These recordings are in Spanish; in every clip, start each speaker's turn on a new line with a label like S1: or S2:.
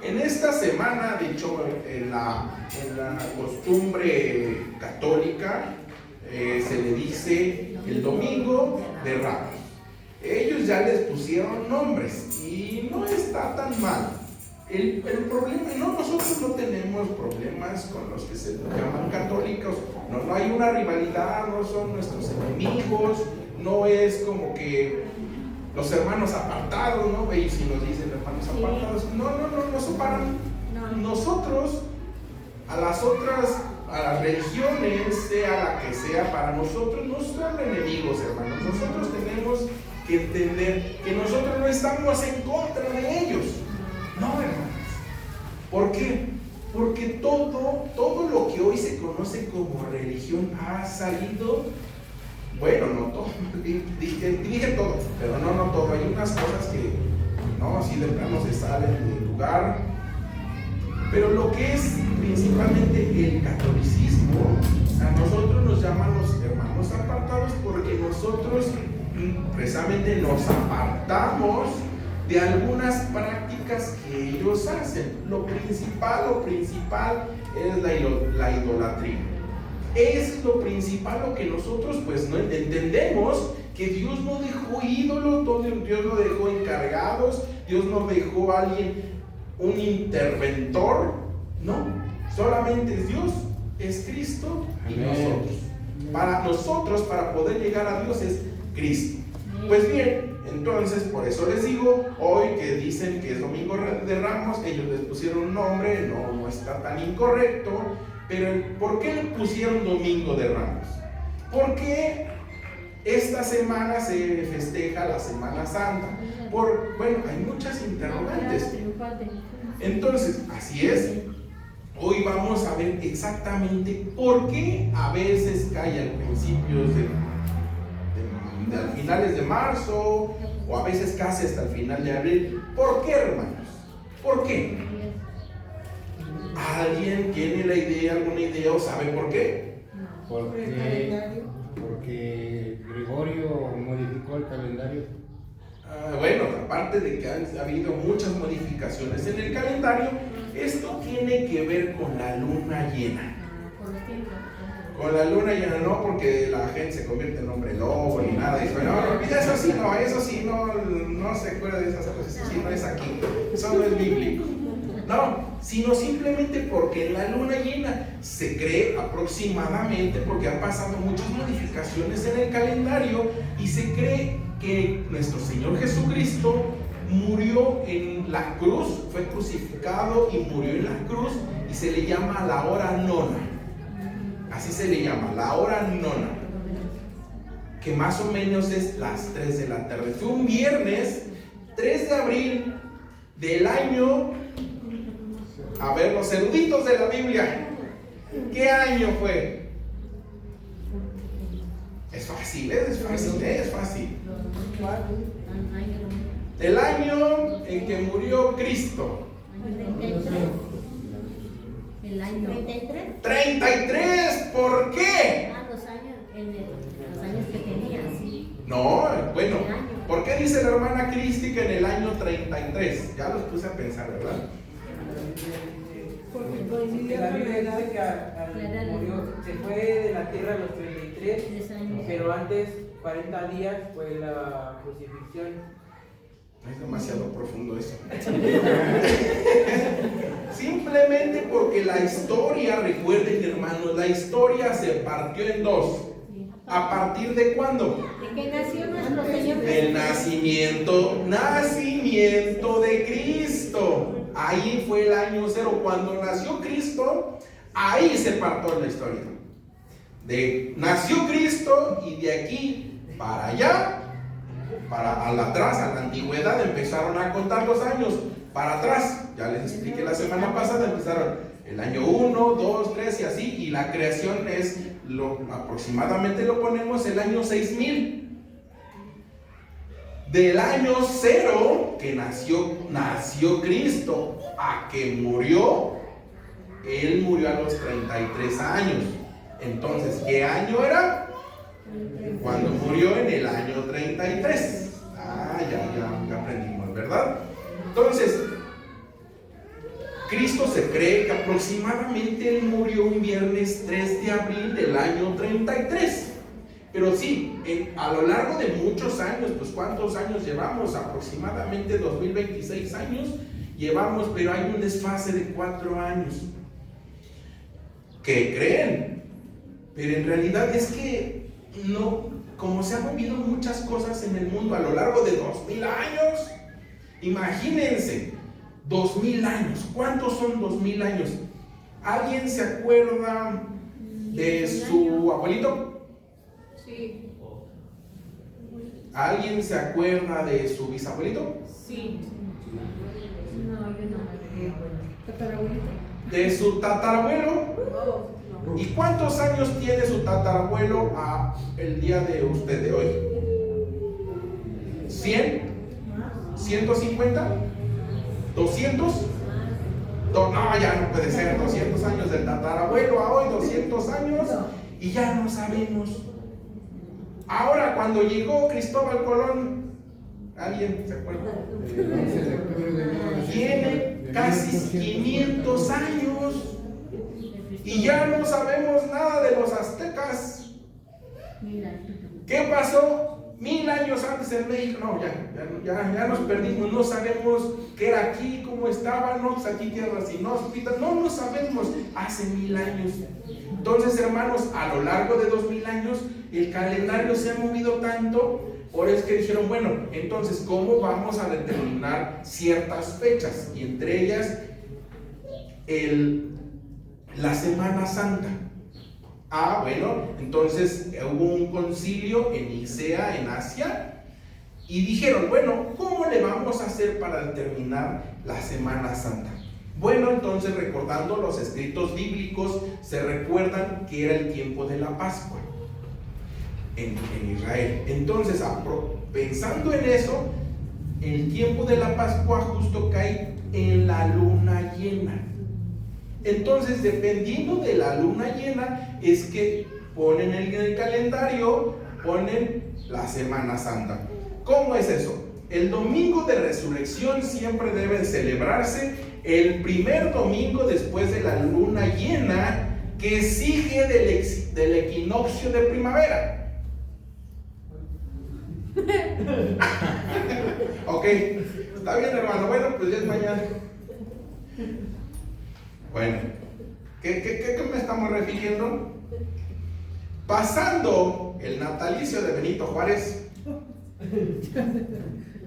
S1: En esta semana, de hecho, en la costumbre católica, se le dice el Domingo de Ramos. Ellos ya les pusieron nombres y no está tan mal. El problema, nosotros no tenemos problemas con los que se llaman católicos, no hay una rivalidad, no son nuestros enemigos, no es como que los hermanos apartados, ¿no? Y si nos dicen hermanos apartados, no separan. Nosotros, a las religiones, sea la que sea, para nosotros no son enemigos, hermanos. Nosotros tenemos que entender que nosotros no estamos en contra de ellos. No, hermanos. ¿Por qué? Porque todo lo que hoy se conoce como religión ha salido, bueno, no todo, dije todo, pero no todo. Hay unas cosas que, así de plano se salen del lugar. Pero lo que es principalmente el catolicismo, a nosotros nos llaman los hermanos apartados porque nosotros precisamente nos apartamos de algunas prácticas que ellos hacen. Lo principal es la idolatría. Es lo principal, lo que nosotros pues no entendemos, que Dios no dejó ídolos, Dios no dejó encargados, Dios no dejó a alguien, un interventor. No, solamente es Dios, es Cristo y nosotros. Para poder llegar a Dios es Cristo. Pues bien, entonces por eso les digo, hoy que dicen que es Domingo de Ramos, ellos les pusieron un nombre, no está tan incorrecto, pero ¿por qué le pusieron Domingo de Ramos? Porque esta semana se festeja la Semana Santa. Hay muchas interrogantes. Entonces, así es. Hoy vamos a ver exactamente por qué a veces cae al principio a finales de marzo, o a veces casi hasta el final de abril. ¿Por qué, hermanos? ¿Por qué? ¿Alguien tiene alguna idea o sabe por qué?
S2: Porque Gregorio modificó el calendario.
S1: Bueno, aparte de que ha habido muchas modificaciones en el calendario, esto tiene que ver con la luna llena. Con la luna llena, no porque la gente se convierte en hombre lobo ni nada. Dice, eso sí, no se acuerda de esas cosas. Eso sí no es aquí, eso no es bíblico. No, sino simplemente porque en la luna llena se cree aproximadamente, porque han pasado muchas modificaciones en el calendario, y se cree que nuestro Señor Jesucristo murió en la cruz, fue crucificado y murió en la cruz, y se le llama la hora nona. Así se le llama, la hora nona, que más o menos es las 3 de la tarde. Fue un viernes 3 de abril del año, a ver, los eruditos de la Biblia, ¿qué año fue? Es fácil. El año en que murió Cristo.
S3: ¿El año
S1: 33? ¿Por qué?
S3: Los años que tenía, sí.
S1: No, bueno, ¿por qué dice la hermana Cristi que en el año 33? Ya los puse a pensar, ¿verdad?
S4: Porque la Biblia dice que murió, se fue de la tierra a los 33, pero antes, 40 días, fue la crucifixión.
S1: Es demasiado profundo eso. Simplemente porque la historia, recuerden, hermanos, la historia se partió en dos. ¿A partir de cuándo?
S3: ¿De qué nació nuestro Señor?
S1: Del nacimiento de Cristo. Ahí fue el año 0. Cuando nació Cristo, ahí se partió la historia. Nació Cristo, y de aquí para allá, para atrás, a la antigüedad, empezaron a contar los años para atrás. Ya les expliqué la semana pasada, empezaron el año 1, 2, 3 y así, y la creación es aproximadamente lo ponemos el año 6000. Del año 0 que nació Cristo a que murió, él murió a los 33 años. Entonces, ¿qué año era? Cuando murió, en el año 33. Ya aprendimos, ¿verdad? Entonces, Cristo se cree que aproximadamente él murió un viernes 3 de abril del año 33. Pero sí, a lo largo de muchos años, pues ¿cuántos años llevamos? Aproximadamente 2026 años llevamos, pero hay un desfase de 4 años. ¿Qué creen? Pero en realidad es que no, como se han movido muchas cosas en el mundo a lo largo de 2000 años, imagínense, 2000 años, ¿cuántos son 2000 años? ¿Alguien se acuerda de su abuelito?
S5: Sí.
S1: ¿Alguien se acuerda de su bisabuelito?
S5: Sí.
S3: No, yo no me recuerdo. ¿Tatarabuelito?
S1: ¿De su tatarabuelo? ¿Y cuántos años tiene su tatarabuelo el día de usted de hoy? ¿100? ¿150? ¿200? No, ya no puede ser. 200 años del tatarabuelo a hoy, 200 años, y ya no sabemos. Ahora, cuando llegó Cristóbal Colón, ¿alguien se acuerda? Tiene casi 500 años y ya no sabemos nada de los aztecas. ¿Qué pasó 1000 años antes en México? No, ya nos perdimos, no sabemos qué era aquí, cómo estaba, no, pues aquí tierras inhóspitas, no sabemos, hace 1000 años. Entonces, hermanos, a lo largo de 2000 años, el calendario se ha movido tanto, por eso que dijeron, bueno, entonces, ¿cómo vamos a determinar ciertas fechas? Y entre ellas, la Semana Santa. Bueno, entonces hubo un concilio en Nicea, en Asia, y dijeron, bueno, ¿cómo le vamos a hacer para determinar la Semana Santa? Bueno, entonces recordando los escritos bíblicos, se recuerdan que era el tiempo de la Pascua en Israel. Entonces, pensando en eso, el tiempo de la Pascua justo cae en la luna llena. Entonces, dependiendo de la luna llena, es que ponen en el calendario, ponen la Semana Santa. ¿Cómo es eso? El domingo de resurrección siempre debe celebrarse el primer domingo después de la luna llena que sigue del equinoccio de primavera. Ok, está bien, hermano. Bueno, pues ya es mañana. Bueno, ¿qué me estamos refiriendo? Pasando el natalicio de Benito Juárez.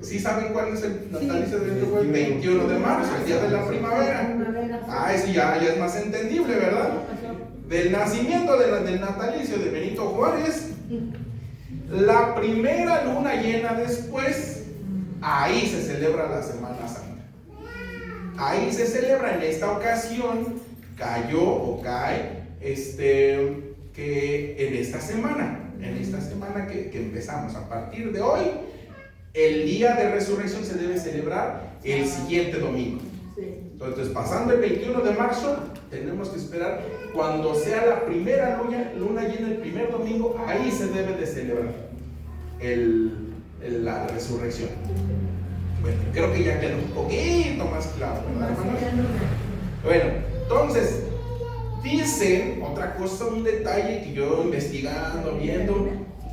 S1: ¿Sí saben cuál es el natalicio de Benito Juárez? 21 de marzo, el día de la primavera. Eso ya es más entendible, ¿verdad? Del nacimiento del natalicio de Benito Juárez, la primera luna llena después, ahí se celebra la Semana Santa. Ahí se celebra. En esta ocasión cayó o cae que en esta semana que empezamos a partir de hoy, el día de resurrección se debe celebrar el siguiente domingo. Entonces, pasando el 21 de marzo, tenemos que esperar cuando sea la primera luna llena, el primer domingo, ahí se debe de celebrar la resurrección. Bueno, creo que ya quedó un poquito más claro, ¿verdad, hermanos? Bueno, entonces, dicen, otra cosa, un detalle que yo investigando, viendo,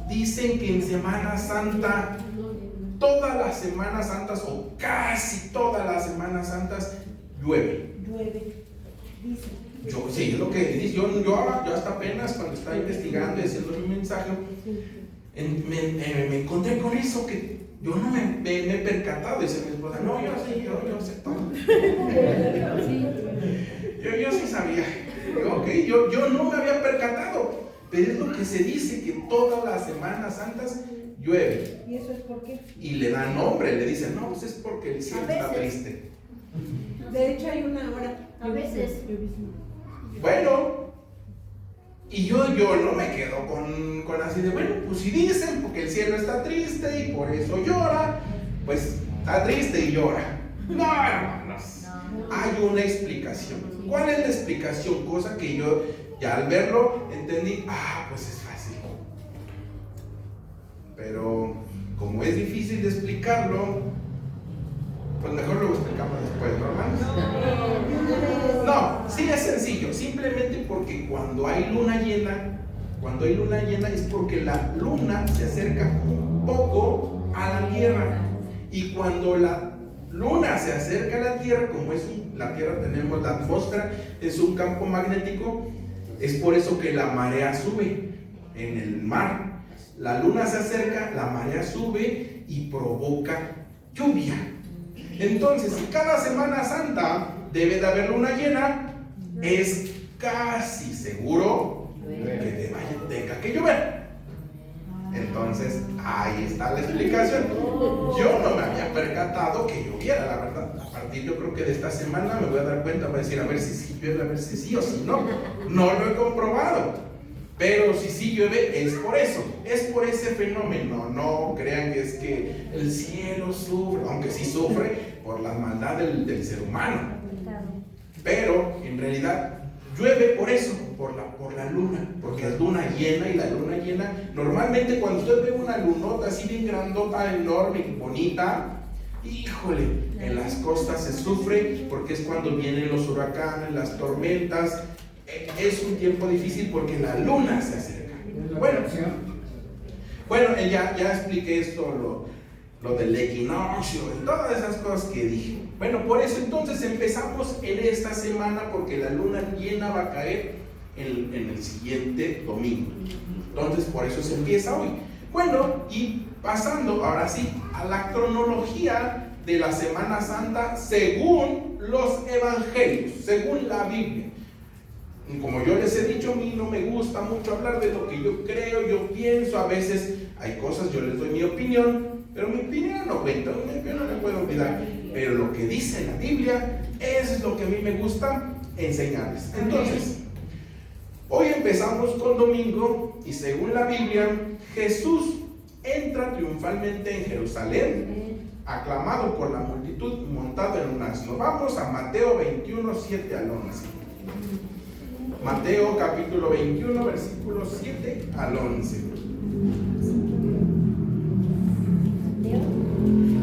S1: dicen que en Semana Santa, todas las Semanas Santas, o casi todas las Semanas Santas, llueve. Sí, es lo que dice. Yo hasta apenas cuando estaba investigando y haciendo mi mensaje, me encontré con eso que yo no me he percatado. Dice mi esposa, no, yo sé todo. Yo sí sabía. Yo no me había percatado, pero es lo que se dice, que todas las Semanas Santas llueve.
S5: ¿Y eso es por qué?
S1: Y le dan nombre, le dicen, no, pues es porque el cielo está triste.
S5: De hecho hay una hora.
S3: A veces.
S1: Bueno, y yo no me quedo con así de, bueno, pues si dicen porque el cielo está triste y por eso llora, pues está triste y llora. No, hermanos, hay una explicación. ¿Cuál es la explicación? Cosa que yo ya al verlo entendí, pues es fácil. Pero como es difícil de explicarlo, pues mejor lo explicamos después, ¿no, hermanos? Sí, es sencillo, simplemente porque cuando hay luna llena es porque la luna se acerca un poco a la Tierra. Y cuando la luna se acerca a la Tierra, como la Tierra tenemos la atmósfera, es un campo magnético, es por eso que la marea sube en el mar. La luna se acerca, la marea sube y provoca lluvia. Entonces, si cada Semana Santa debe de haber luna llena, es casi seguro que tenga que llover. Entonces, ahí está la explicación. Yo no me había percatado que lloviera, la verdad. A partir, yo creo que de esta semana me voy a dar cuenta, voy a decir, a ver si sí llueve, a ver si sí o si no. No lo he comprobado. Pero si sí llueve, es por eso, es por ese fenómeno. No crean que es que el cielo sufre, aunque sí sufre por la maldad del ser humano. Pero en realidad llueve por eso, por la luna, porque es luna llena, y la luna llena, normalmente cuando usted ve una lunota así bien grandota, enorme y bonita, híjole, en las costas se sufre porque es cuando vienen los huracanes, las tormentas. Es un tiempo difícil porque la luna se acerca. Bueno, ya expliqué esto, lo del equinoccio y todas esas cosas que dije. Bueno, por eso entonces empezamos en esta semana, porque la luna llena va a caer en el siguiente domingo. Entonces por eso se empieza hoy. Bueno, y pasando ahora sí a la cronología de la Semana Santa según los evangelios, según la Biblia. Como yo les he dicho, a mí no me gusta mucho hablar de lo que yo creo, yo pienso. A veces hay cosas, yo les doy mi opinión, pero mi opinión no cuenta, mi opinión no la puedo olvidar. Pero lo que dice la Biblia es lo que a mí me gusta enseñarles. Entonces, hoy empezamos con domingo, y según la Biblia, Jesús entra triunfalmente en Jerusalén, aclamado por la multitud, montado en un asno. Vamos a Mateo 21, 7 al 11. Mateo capítulo 21, versículos 7 al 11.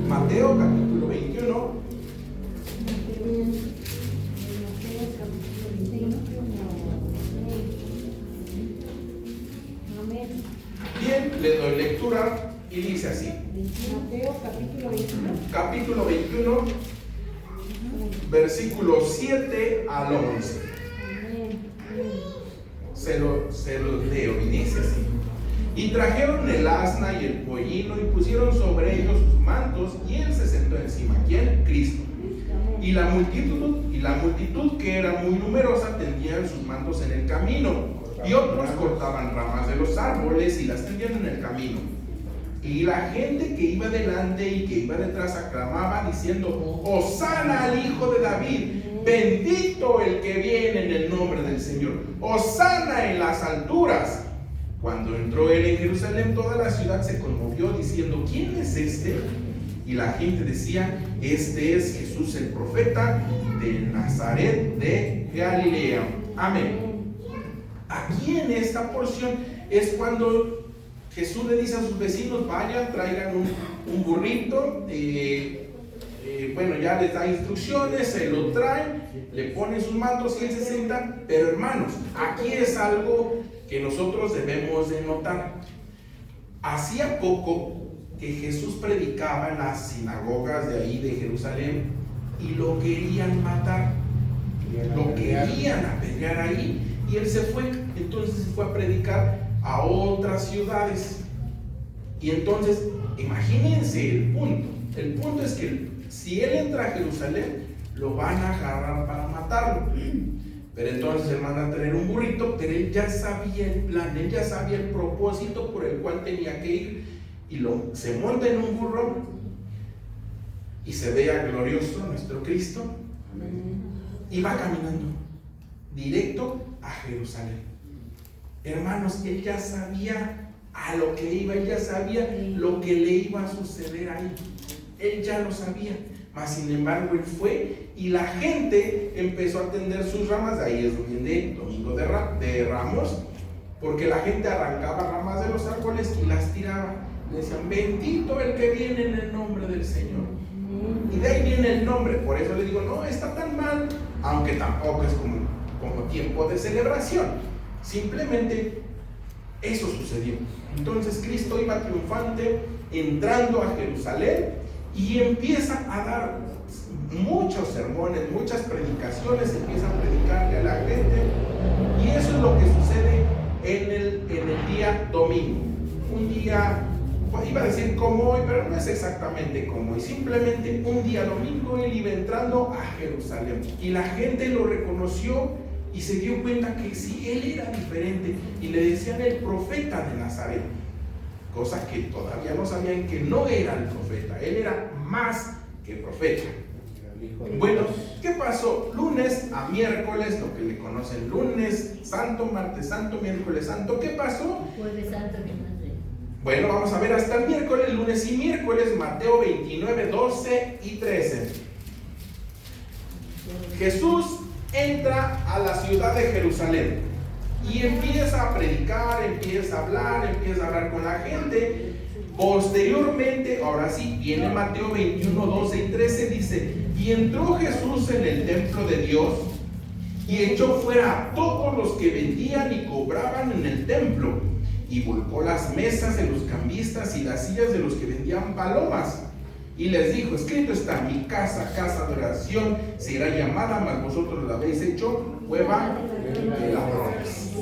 S1: Mateo capítulo 21. Bien, le doy lectura y dice así.
S5: Mateo capítulo 21.
S1: Capítulo 21, versículos 7 al 11. Se los leo y dice así: y trajeron el asna y el pollino y pusieron sobre ellos sus mantos, y él se sentó encima. ¿Quién? Cristo. Y la multitud que era muy numerosa tendían sus mantos en el camino, y otros cortaban ramas de los árboles y las tendían en el camino. Y la gente que iba delante y que iba detrás aclamaba diciendo: Hosana al Hijo de David, bendito el que viene en el nombre del Señor, Hosana en las alturas. Cuando entró él en Jerusalén, toda la ciudad se conmovió diciendo: ¿quién es este? Y la gente decía: este es Jesús el profeta de Nazaret de Galilea. Amén. Aquí en esta porción es cuando Jesús le dice a sus vecinos: vayan, traigan un burrito. Bueno, ya les da instrucciones, se lo traen, le ponen sus mantos y él se sienta. Pero hermanos, aquí es algo que nosotros debemos de notar. Hacía poco que Jesús predicaba en las sinagogas de ahí de Jerusalén, y lo querían matar, lo querían apedrear ahí, y él se fue. Entonces se fue a predicar a otras ciudades. Y entonces, imagínense el punto. El punto es que si él entra a Jerusalén, lo van a agarrar para matarlo. Pero entonces él manda a traer un burrito, pero él ya sabía el plan, él ya sabía el propósito por el cual tenía que ir. Y se monta en un burro y se ve a glorioso nuestro Cristo. Y va caminando directo a Jerusalén. Hermanos, él ya sabía a lo que iba, él ya sabía lo que le iba a suceder ahí. Él ya lo sabía, mas sin embargo él fue, y la gente empezó a tender sus ramas. De ahí es donde viene Domingo de Ramos, porque la gente arrancaba ramas de los árboles y las tiraba. Le decían: bendito el que viene en el nombre del Señor. Y de ahí viene el nombre. Por eso le digo, no está tan mal, aunque tampoco es como como tiempo de celebración. Simplemente eso sucedió. Entonces Cristo iba triunfante entrando a Jerusalén y empieza a dar muchos sermones, muchas predicaciones, empieza a predicarle a la gente, y eso es lo que sucede en el día domingo. Un día, iba a decir como hoy, pero no es exactamente como hoy, simplemente un día domingo él iba entrando a Jerusalén y la gente lo reconoció y se dio cuenta que sí, él era diferente, y le decían el profeta de Nazaret, cosa que todavía no sabían que no era el profeta, él era más que profeta. Bueno, ¿qué pasó? Lunes a miércoles, lo que le conocen lunes santo, martes santo, miércoles santo, ¿qué pasó?
S3: Jueves santo, ¿qué más de?
S1: Bueno, vamos a ver hasta el miércoles, lunes y miércoles, Mateo 29, 12 y 13. Jesús entra a la ciudad de Jerusalén y empieza a predicar, empieza a hablar con la gente. Posteriormente, ahora sí, viene Mateo 21, 12 y 13, dice: y entró Jesús en el templo de Dios y echó fuera a todos los que vendían y cobraban en el templo, y volcó las mesas de los cambistas y las sillas de los que vendían palomas, y les dijo: escrito está, mi casa, casa de oración será llamada, mas vosotros la habéis hecho cueva de ladrones.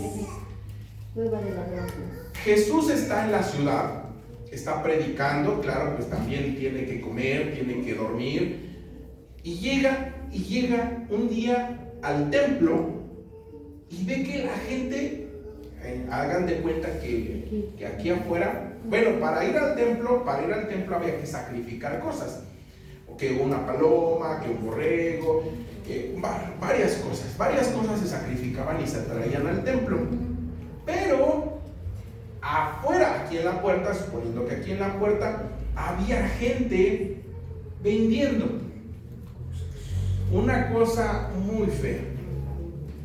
S1: Jesús está en la ciudad, está predicando, claro, pues también tiene que comer, tiene que dormir, y llega un día al templo y ve que la gente, hagan de cuenta que aquí afuera, bueno, para ir al templo había que sacrificar cosas, que una paloma, que un borrego, que varias cosas se sacrificaban y se traían al templo. Pero afuera, aquí en la puerta, suponiendo que aquí en la puerta había gente vendiendo una cosa muy fea.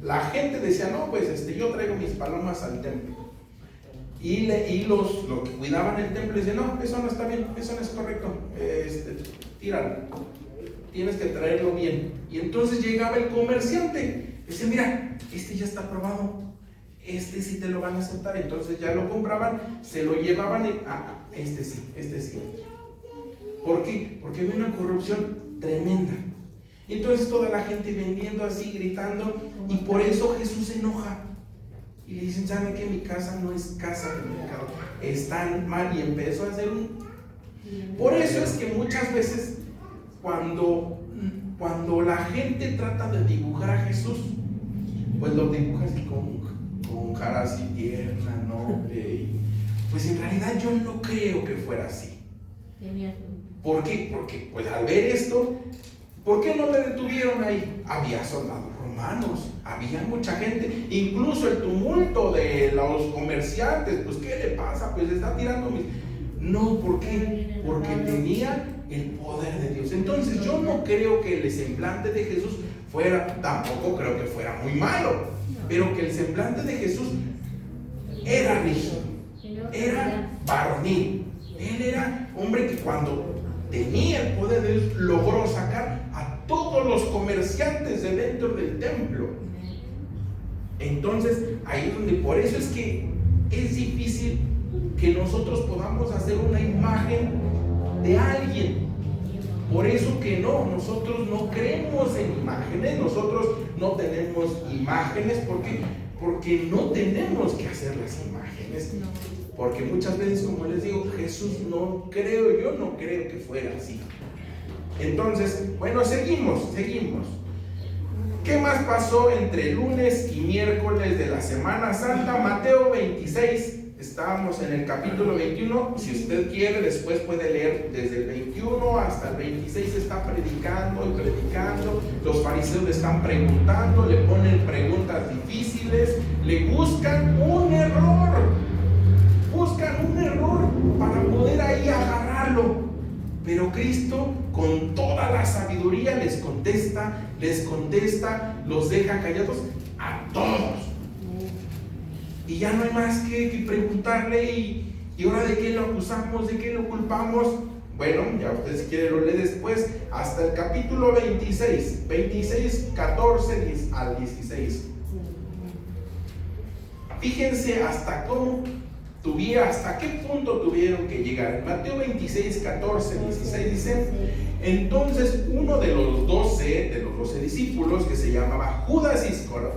S1: La gente decía: no, pues yo traigo mis palomas al templo, y los que cuidaban el templo decían: no, eso no está bien, eso no es correcto, tíralo, tienes que traerlo bien. Y entonces llegaba el comerciante, dice: mira, ya está probado, sí te lo van a aceptar. Entonces ya lo compraban, se lo llevaban y este sí. ¿Por qué? Porque había una corrupción tremenda. Entonces toda la gente vendiendo así, gritando, y por eso Jesús se enoja y le dicen: ¿saben qué? Mi casa no es casa de mercado, están mal. Y empezó a hacer por eso es que muchas veces cuando la gente trata de dibujar a Jesús, pues lo dibuja así con cara así tierna, noble, pues en realidad yo no creo que fuera así. ¿Por qué? Porque pues al ver esto, ¿por qué no le detuvieron ahí? Había soldados romanos, había mucha gente, incluso el tumulto de los comerciantes. Pues ¿qué le pasa? Pues le está tirando No, ¿por qué? Porque tenía el poder de Dios. Entonces yo no creo que el semblante de Jesús tampoco creo que fuera muy malo, pero que el semblante de Jesús era rígido, era varonil. Él era hombre que cuando tenía el poder de Dios logró sacar a todos los comerciantes de dentro del templo. Entonces ahí es donde, por eso es que es difícil que nosotros podamos hacer una imagen de alguien. Por eso que nosotros no creemos en imágenes, nosotros no tenemos imágenes porque no tenemos que hacer las imágenes. Porque muchas veces, como les digo, Jesús yo no creo que fuera así. Entonces, bueno, seguimos. ¿Qué más pasó entre lunes y miércoles de la Semana Santa? Mateo 26, estábamos en el capítulo 21. Si usted quiere, después puede leer desde el 21 hasta el 26. Está predicando y predicando. Los fariseos le están preguntando, le ponen preguntas difíciles, le buscan un error para poder ahí agarrarlo. Pero Cristo, con toda la sabiduría, les contesta, los deja callados a todos. Y ya no hay más que preguntarle, y ahora ¿de qué lo acusamos? ¿De qué lo culpamos? Bueno, ya usted si quiere lo lee después, hasta el capítulo 26, 14 al 16. Fíjense hasta qué punto tuvieron que llegar. En Mateo 26, 14, 16 dice: entonces uno de los 12 discípulos, que se llamaba Judas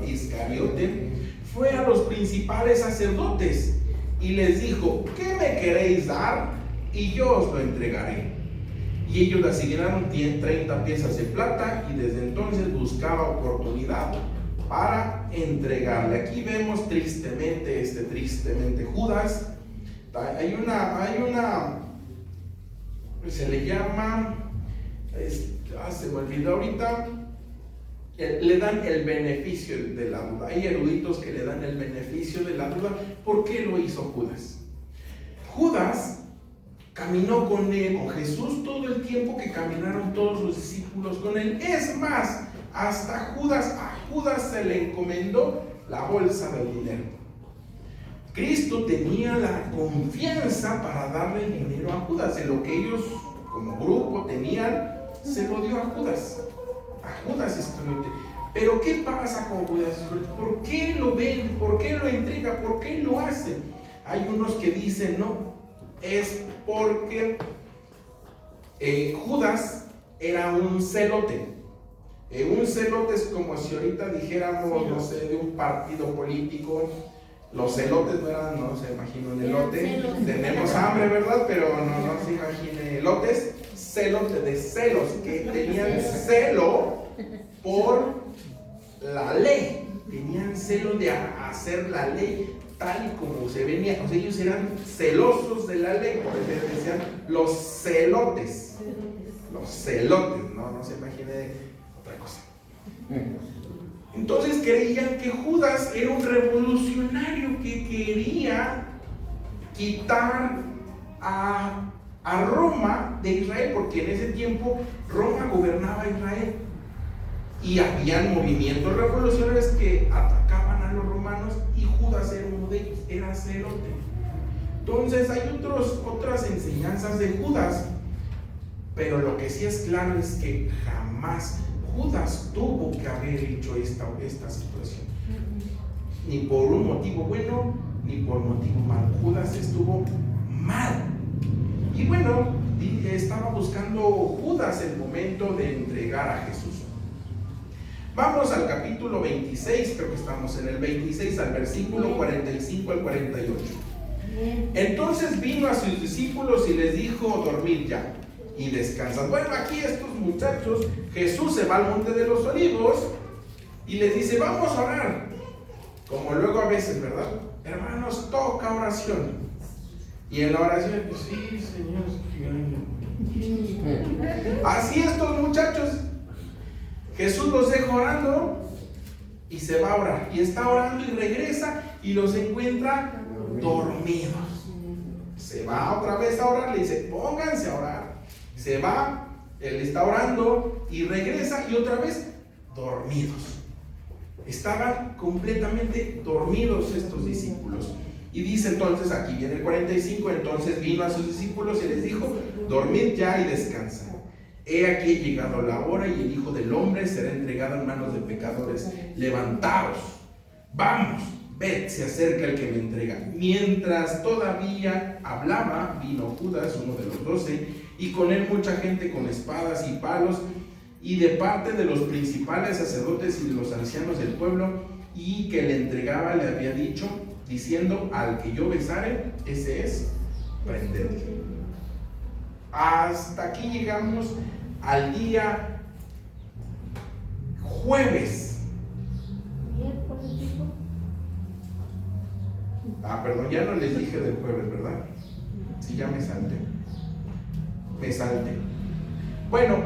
S1: Iscariote, fue a los principales sacerdotes y les dijo: ¿qué me queréis dar? Y yo os lo entregaré. Y ellos le asignaron 30 piezas de plata, y desde entonces buscaba oportunidad para entregarle. Aquí vemos tristemente Judas. Hay una se le llama, se me olvidó ahorita, le dan el beneficio de la duda. Hay eruditos que le dan el beneficio de la duda. ¿Por qué lo hizo Judas? Judas caminó con Jesús todo el tiempo que caminaron todos los discípulos con él. Es más, hasta a Judas se le encomendó la bolsa del dinero. Cristo tenía la confianza para darle el dinero a Judas. De lo que ellos como grupo tenían, se lo dio a Judas Iscariote. Pero ¿qué pasa con Judas Iscariote? ¿Por qué lo vende? ¿Por qué lo entrega? ¿Por qué lo hace? Hay unos que dicen no, es porque Judas era un celote. Un celote es como si ahorita dijéramos, no sé, de un partido político. Los celotes no se imagina un elote. Tenemos hambre, ¿verdad? Pero no se imagine elotes. Celote, de celos, que tenían celo por la ley. Tenían celo de hacer la ley tal y como se venía. O sea, ellos eran celosos de la ley. Por eso decían los celotes. Los celotes, no se imagine otra cosa. Entonces creían que Judas era un revolucionario que quería quitar a Roma de Israel, porque en ese tiempo Roma gobernaba Israel y habían movimientos revolucionarios que atacaban a los romanos, y Judas era uno de ellos, era celote. Entonces hay otras enseñanzas de Judas, pero lo que sí es claro es que jamás Judas tuvo que haber hecho esta situación, ni por un motivo bueno ni por motivo malo. Judas estuvo mal, y bueno, estaba buscando Judas el momento de entregar a Jesús. Vamos al capítulo 26, creo que estamos en el 26, al versículo 45 al 48. Entonces vino a sus discípulos y les dijo: dormid ya y descansad. Bueno, aquí estos muchachos, Jesús se va al monte de los olivos y les dice: vamos a orar. Como luego a veces, ¿verdad? Hermanos, toca oración. Y en la oración, pues sí, Señor. Así estos muchachos, Jesús los deja orando y se va a orar. Y está orando y regresa y los encuentra dormidos. Se va otra vez a orar, le dice: pónganse a orar. Se va, él está orando y regresa, y otra vez dormidos. Estaban completamente dormidos estos discípulos. Y dice entonces, aquí viene el 45, entonces vino a sus discípulos y les dijo: dormid ya y descansad. He aquí llegado la hora y el Hijo del Hombre será entregado en manos de pecadores. Levantaos, vamos, ved, se acerca el que me entrega. Mientras todavía hablaba, vino Judas, uno de los 12, y con él mucha gente con espadas y palos, y de parte de los principales sacerdotes y de los ancianos del pueblo, y que le entregaba le había dicho, diciendo: al que yo besare, ese es, prendedle. Hasta aquí llegamos al día jueves. Perdón, ya no les dije del jueves, ¿verdad? Sí, ya me salté. Bueno,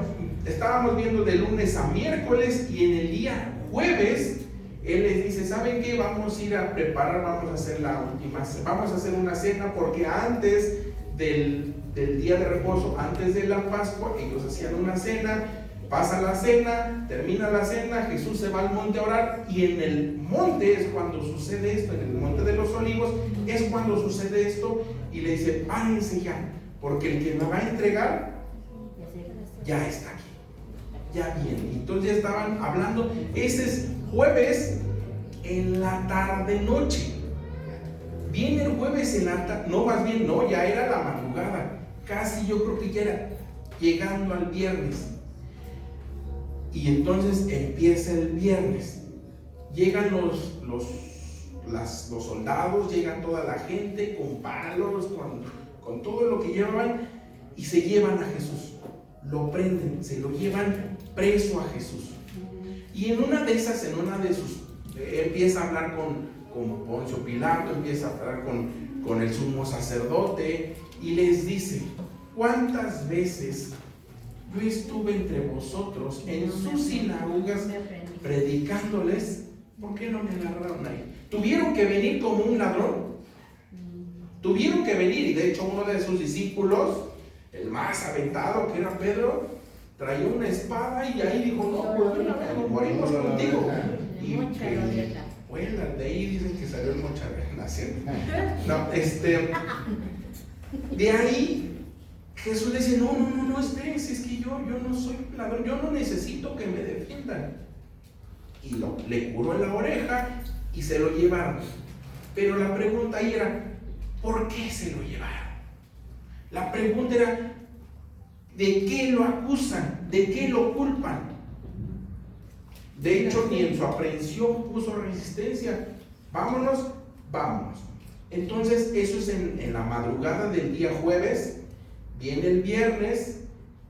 S1: estábamos viendo de lunes a miércoles, y en el día jueves él les dice: ¿saben qué? Vamos a ir a preparar, vamos a hacer una cena, porque antes del día de reposo, antes de la Pascua, ellos hacían una cena. Pasa la cena, termina la cena, Jesús se va al monte a orar, y en el monte es cuando sucede esto, en el monte de los olivos es cuando sucede esto, y le dice: párense ya, porque el que me va a entregar ya está aquí, ya viene. Entonces ya estaban hablando. Ese es jueves en la tarde noche. Viene el jueves en la tarde, no, más bien, no, ya era la madrugada, casi yo creo que ya era llegando al viernes. Y entonces empieza el viernes. Llegan los soldados, llega toda la gente con palos, con todo lo que llevaban, y se llevan a Jesús. Lo prenden, se lo llevan preso a Jesús. Y en una de sus, empieza a hablar con Poncio Pilato, empieza a hablar con el sumo sacerdote, y les dice: ¿cuántas veces yo estuve entre vosotros en sus sinagogas predicándoles? ¿Por qué no me agarraron ahí? ¿Tuvieron que venir como un ladrón? Tuvieron que venir, y de hecho uno de sus discípulos, el más aventado, que era Pedro, traía una espada y ahí dijo: no, pues nos morimos contigo. Y bueno, de ahí dicen que salió el Mocharela, ¿cierto? No, de ahí Jesús le dice: no, espérense, es que yo no soy ladrón, yo no necesito que me defiendan. Y le curó la oreja y se lo llevaron. Pero la pregunta ahí era: ¿por qué se lo llevaron? La pregunta era: ¿de qué lo acusan? ¿De qué lo culpan? De hecho, ni en su aprehensión puso resistencia. Vámonos. Entonces, eso es en la madrugada del día jueves. Viene el viernes.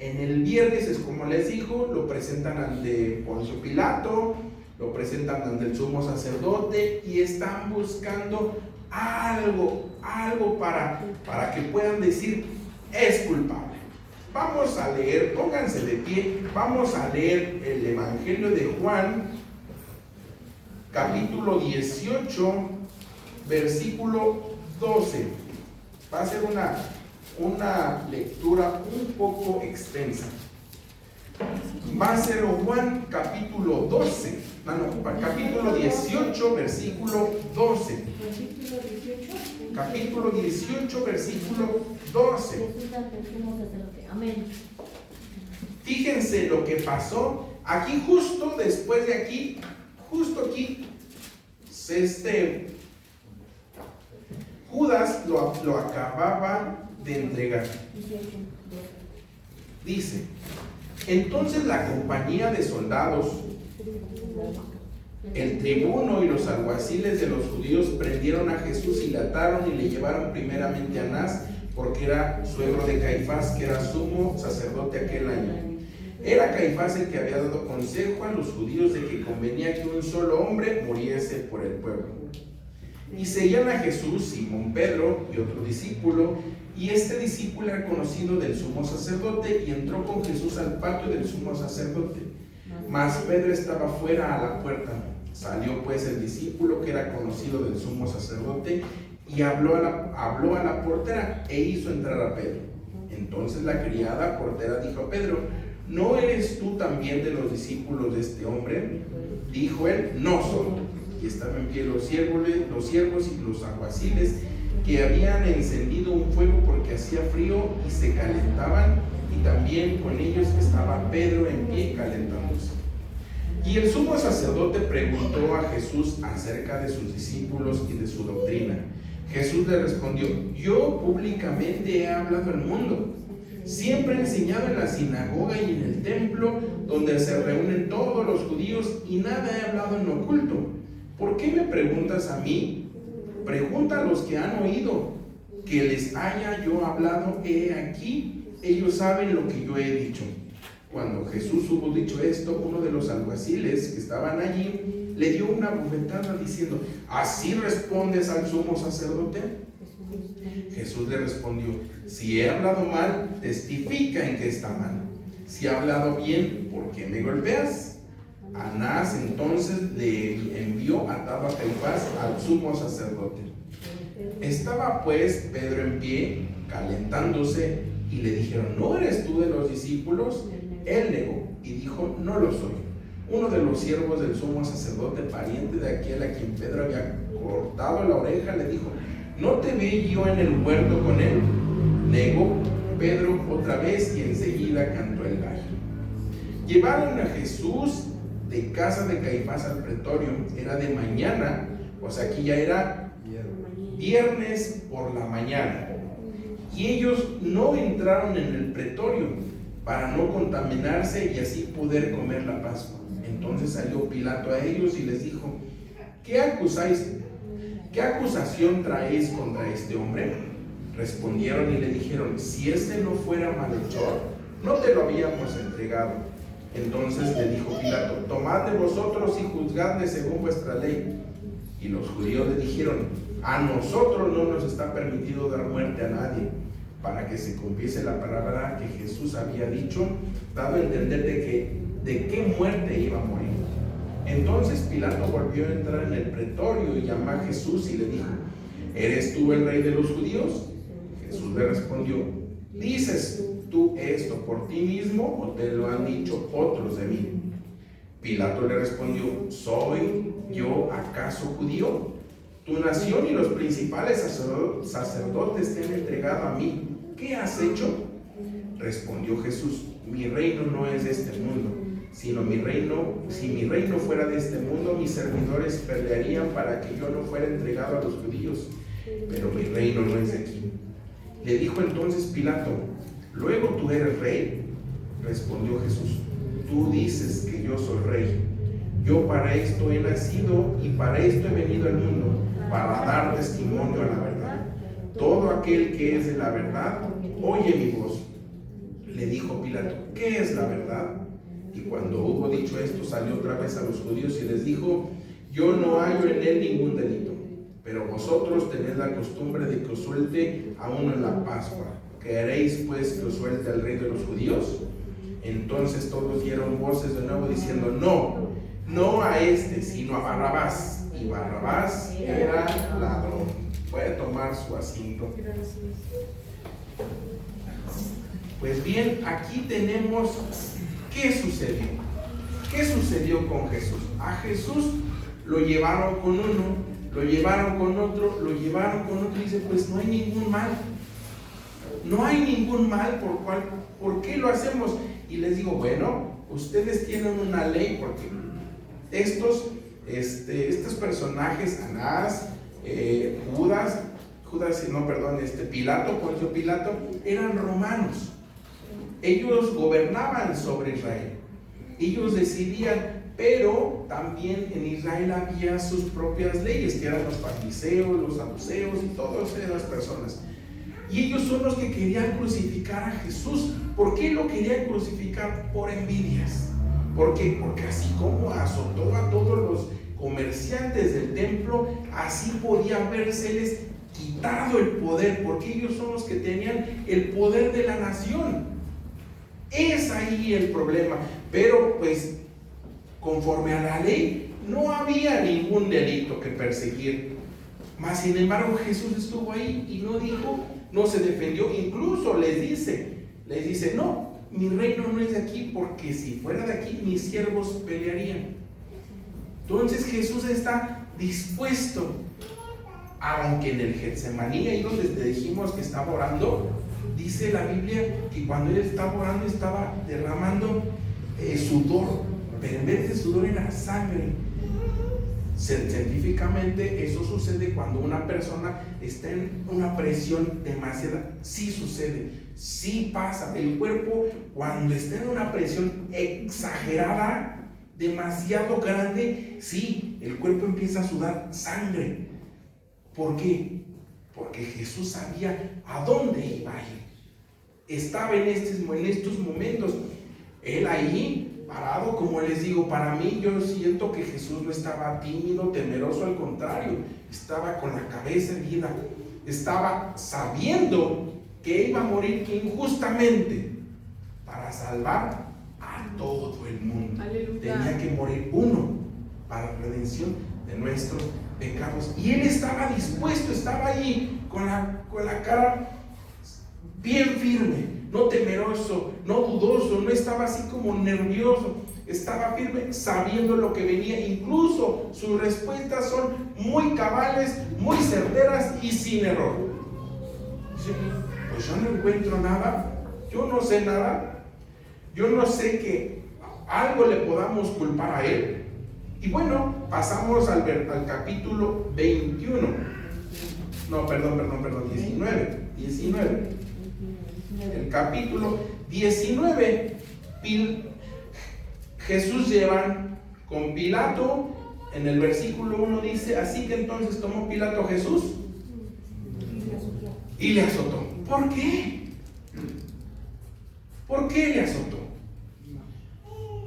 S1: En el viernes, es como les dijo, lo presentan ante Poncio Pilato, lo presentan ante el sumo sacerdote, y están buscando algo para que puedan decir: es culpable. Vamos a leer, pónganse de pie, vamos a leer el Evangelio de Juan, capítulo 18, versículo 12. Va a ser una lectura un poco extensa. Va a ser Juan capítulo 12, capítulo 18, versículo 12. Capítulo 18, versículo 12.
S3: Amén.
S1: Fíjense lo que pasó aquí, justo después de aquí, justo aquí, Judas lo acababa de entregar. Dice: entonces la compañía de soldados, el tribuno y los alguaciles de los judíos prendieron a Jesús y le ataron y le llevaron primeramente a Anás, porque era suegro de Caifás, que era sumo sacerdote aquel año. Era Caifás el que había dado consejo a los judíos de que convenía que un solo hombre muriese por el pueblo. Y seguían a Jesús Simón Pedro y otro discípulo, y este discípulo era conocido del sumo sacerdote, y entró con Jesús al patio del sumo sacerdote. Mas Pedro estaba fuera a la puerta. Salió pues el discípulo, que era conocido del sumo sacerdote, y habló a la portera e hizo entrar a Pedro. Entonces la criada portera dijo a Pedro: ¿no eres tú también de los discípulos de este hombre? Dijo él: no soy. Y estaban en pie los siervos y los alguaciles, que habían encendido un fuego porque hacía frío, y se calentaban, y también con ellos estaba Pedro en pie calentándose. Y el sumo sacerdote preguntó a Jesús acerca de sus discípulos y de su doctrina. Jesús le respondió: yo públicamente he hablado al mundo. Siempre he enseñado en la sinagoga y en el templo, donde se reúnen todos los judíos, y nada he hablado en oculto. ¿Por qué me preguntas a mí? Pregunta a los que han oído. Que les haya yo hablado, he aquí, ellos saben lo que yo he dicho. Cuando Jesús hubo dicho esto, uno de los alguaciles que estaban allí le dio una bofetada diciendo: ¿así respondes al sumo sacerdote? Jesús le respondió: si he hablado mal, testifica en que está mal. Si he hablado bien, ¿por qué me golpeas? Anás entonces le envió atado a Caifás al sumo sacerdote. Estaba pues Pedro en pie, calentándose, y le dijeron: ¿no eres tú de los discípulos? Él negó y dijo: no lo soy. Uno de los siervos del sumo sacerdote, pariente de aquel a quien Pedro había cortado la oreja, le dijo: ¿no te vi yo en el huerto con él? Negó Pedro otra vez, y enseguida cantó el gallo. Llevaron a Jesús de casa de Caifás al pretorio. Era de mañana, o sea, aquí ya era viernes por la mañana. Y ellos no entraron en el pretorio para no contaminarse y así poder comer la Pascua. Entonces salió Pilato a ellos y les dijo: ¿qué acusáis? ¿Qué acusación traéis contra este hombre? Respondieron y le dijeron: si este no fuera malhechor, no te lo habíamos entregado. Entonces le dijo Pilato: tomad de vosotros y juzgadle según vuestra ley. Y los judíos le dijeron: a nosotros no nos está permitido dar muerte a nadie, para que se cumpliese la palabra que Jesús había dicho, dado a entender de qué muerte iba a morir. Entonces Pilato volvió a entrar en el pretorio y llamó a Jesús y le dijo: ¿eres tú el rey de los judíos? Jesús le respondió: ¿dices tú esto por ti mismo o te lo han dicho otros de mí? Pilato le respondió: ¿soy yo acaso judío? Tu nación y los principales sacerdotes te han entregado a mí. ¿Qué has hecho? Respondió Jesús: mi reino no es de este mundo. Si mi reino fuera de este mundo, mis servidores pelearían para que yo no fuera entregado a los judíos. Pero mi reino no es de aquí. Le dijo entonces Pilato: ¿luego tú eres rey? Respondió Jesús: tú dices que yo soy rey. Yo para esto he nacido y para esto he venido al mundo, para dar testimonio a la verdad. Todo aquel que es de la verdad, oye mi voz. Le dijo Pilato: ¿qué es la verdad? Y cuando hubo dicho esto, salió otra vez a los judíos y les dijo: yo no hallo en él ningún delito, pero vosotros tenéis la costumbre de que os suelte a uno en la Pascua. ¿Queréis pues que os suelte al rey de los judíos? Entonces todos dieron voces de nuevo diciendo: no a este, sino a Barrabás. Y Barrabás era ladrón. Puede tomar su asiento. Pues bien, aquí tenemos qué sucedió. ¿Qué sucedió con Jesús? A Jesús lo llevaron con uno, lo llevaron con otro, lo llevaron con otro, y dice: pues no hay ningún mal. No hay ningún mal ¿por qué lo hacemos? Y les digo: bueno, ustedes tienen una ley, porque estos personajes, Anás, Pilato, Poncio Pilato, eran romanos. Ellos gobernaban sobre Israel. Ellos decidían, pero también en Israel había sus propias leyes, que eran los fariseos, los saduceos y todas esas personas. Y ellos son los que querían crucificar a Jesús. ¿Por qué lo querían crucificar? Por envidias. ¿Por qué? Porque así como azotó a todos los comerciantes del templo, así podía habérseles quitado el poder, porque ellos son los que tenían el poder de la nación. Es ahí el problema. Pero pues, conforme a la ley, no había ningún delito que perseguir. Mas sin embargo, Jesús estuvo ahí y no dijo, no se defendió. Incluso les dice: no, mi reino no es de aquí, porque si fuera de aquí, mis siervos pelearían. Entonces Jesús está dispuesto, aunque en el Getsemaní, ahí donde te dijimos que estaba orando, dice la Biblia que cuando él estaba orando estaba derramando sudor, pero en vez de sudor era sangre. Científicamente eso sucede cuando una persona está en una presión demasiada. Sí sucede, sí pasa. El cuerpo, cuando está en una presión exagerada, demasiado grande, sí, el cuerpo empieza a sudar sangre. ¿Por qué? Porque Jesús sabía a dónde iba a ir. Estaba en estos momentos, él ahí parado, como les digo. Para mí, yo siento que Jesús no estaba tímido, temeroso, al contrario, estaba con la cabeza erguida, estaba sabiendo que iba a morir injustamente para salvar a todo el mundo. Aleluya. Tenía que morir uno para la redención de nuestros pecados, y él estaba dispuesto, estaba allí con la cara bien firme, no temeroso, no dudoso, no estaba así como nervioso, estaba firme, sabiendo lo que venía. Incluso sus respuestas son muy cabales, muy certeras y sin error. Pues yo no encuentro nada, yo no sé nada, yo no sé que algo le podamos culpar a él. Y bueno, pasamos al capítulo 21. No, perdón, 19. El capítulo 19, Jesús llevan con Pilato. En el versículo 1 dice: así que entonces tomó Pilato a Jesús y le azotó. ¿Por qué? ¿Por qué le azotó?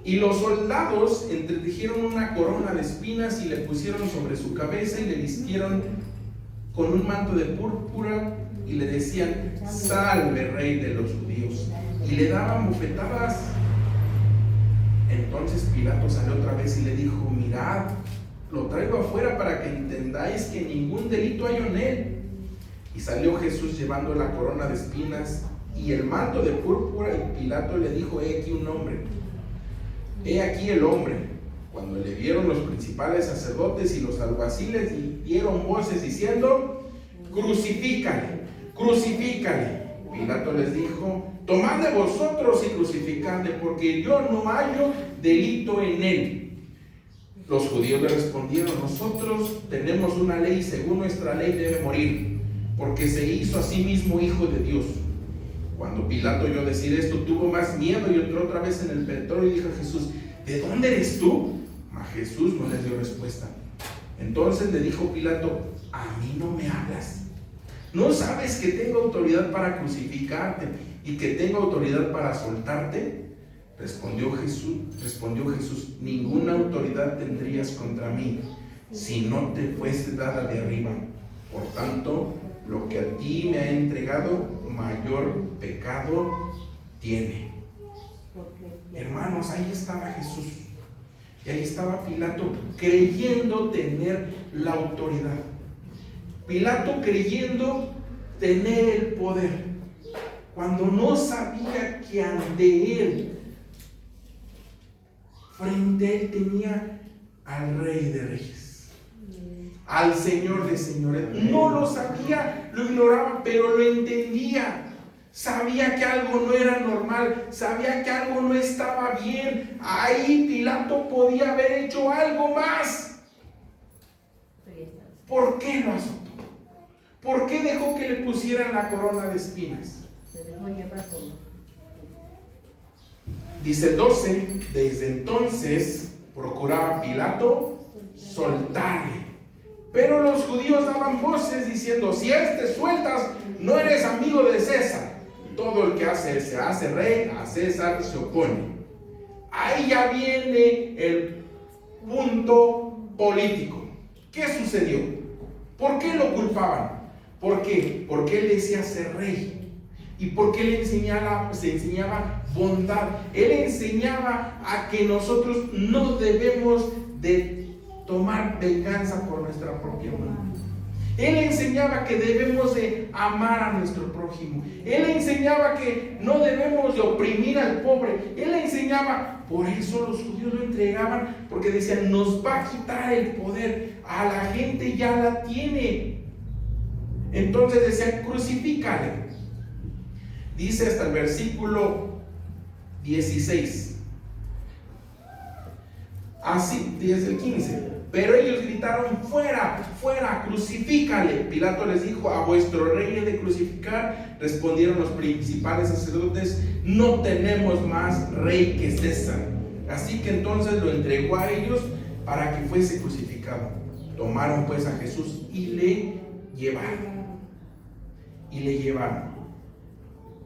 S1: Y los soldados entretejieron una corona de espinas y le pusieron sobre su cabeza y le vistieron con un manto de púrpura y le decían: salve, rey de los judíos, y le daban bofetadas. Entonces Pilato salió otra vez y le dijo: mirad, lo traigo afuera para que entendáis que ningún delito hay en él. Y salió Jesús llevando la corona de espinas y el manto de púrpura, y Pilato le dijo: he aquí un hombre, he aquí el hombre. Cuando le vieron los principales sacerdotes y los alguaciles, dieron voces diciendo: crucifícale, crucifícale. Pilato les dijo: tomad de vosotros y crucificadle, porque yo no hallo delito en él. Los judíos le respondieron: nosotros tenemos una ley, y según nuestra ley debe morir, porque se hizo a sí mismo hijo de Dios. Cuando Pilato oyó decir esto, tuvo más miedo y entró otra vez en el pretorio y dijo a Jesús: ¿de dónde eres tú? Mas Jesús no les dio respuesta. Entonces le dijo Pilato: ¿a mí no me hablas? ¿No sabes que tengo autoridad para crucificarte y que tengo autoridad para soltarte? Respondió Jesús: ninguna autoridad tendrías contra mí si no te fuese dada de arriba. Por tanto, lo que a ti me ha entregado, mayor pecado tiene. Hermanos, ahí estaba Jesús y ahí estaba Pilato, creyendo tener la autoridad. Pilato creyendo tener el poder, cuando no sabía que ante él, frente a él, tenía al Rey de Reyes, al Señor de señores. No lo sabía, lo ignoraba, pero lo entendía. Sabía que algo no era normal, sabía que algo no estaba bien. Ahí Pilato podía haber hecho algo más. ¿Por qué lo azotó? ¿Por qué dejó que le pusieran la corona de espinas? Dice el 12: desde entonces procuraba Pilato soltarle. Pero los judíos daban voces diciendo: si te sueltas, no eres amigo de César. Todo el que se hace rey, a César se opone. Ahí ya viene el punto político. ¿Qué sucedió? ¿Por qué lo culpaban? ¿Por qué? Porque él decía ser rey. ¿Y porque él enseñaba bondad? Él enseñaba a que nosotros no debemos de tomar venganza por nuestra propia mano. Él enseñaba que debemos de amar a nuestro prójimo. Él enseñaba que no debemos de oprimir al pobre. Él enseñaba, por eso los judíos lo entregaban, porque decían: nos va a quitar el poder, a la gente ya la tiene. Entonces decían: crucifícale. Dice hasta el versículo 16. Así, desde el 15. Pero ellos gritaron: fuera, fuera, crucifícale. Pilato les dijo: a vuestro rey he de crucificar. Respondieron los principales sacerdotes: no tenemos más rey que César. Así que entonces lo entregó a ellos para que fuese crucificado. Tomaron pues a Jesús y le llevaron.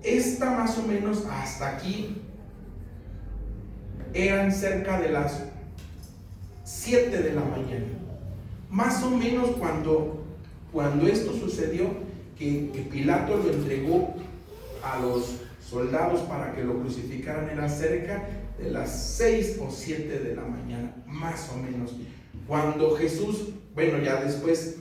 S1: Esta más o menos hasta aquí eran cerca de las 7 de la mañana. Más o menos cuando esto sucedió, que Pilato lo entregó a los soldados para que lo crucificaran, era cerca de las 6 o 7 de la mañana, más o menos. Cuando Jesús, bueno, ya después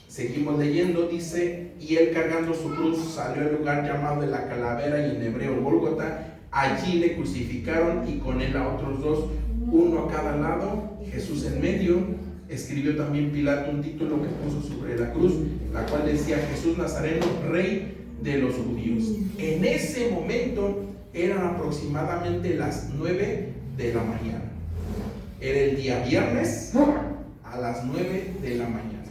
S1: seguimos leyendo, dice: y él cargando su cruz salió al lugar llamado de la Calavera, y en hebreo Gólgota. Allí le crucificaron y con él a otros dos, uno a cada lado, Jesús en medio. Escribió también Pilato un título que puso sobre la cruz, la cual decía: Jesús Nazareno, Rey de los judíos. En ese momento eran aproximadamente las 9 de la mañana. Era el día viernes a las 9 de la mañana.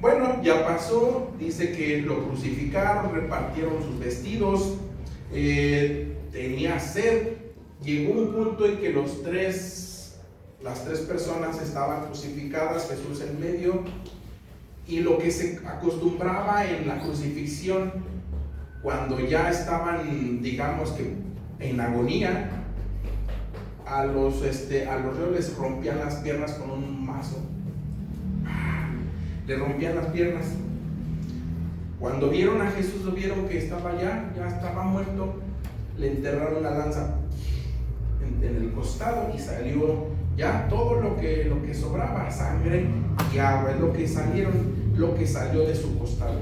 S1: Bueno, ya pasó, dice que lo crucificaron, repartieron sus vestidos, tenía sed, llegó un punto en que las tres personas estaban crucificadas, Jesús en medio, y lo que se acostumbraba en la crucifixión, cuando ya estaban, digamos que en agonía, a los reos les rompían las piernas con un mazo. Le rompían las piernas. Cuando vieron a Jesús, lo vieron que estaba ya estaba muerto, le enterraron una lanza en el costado y salió ya todo lo que sobraba, sangre y agua, es lo que salió de su costado.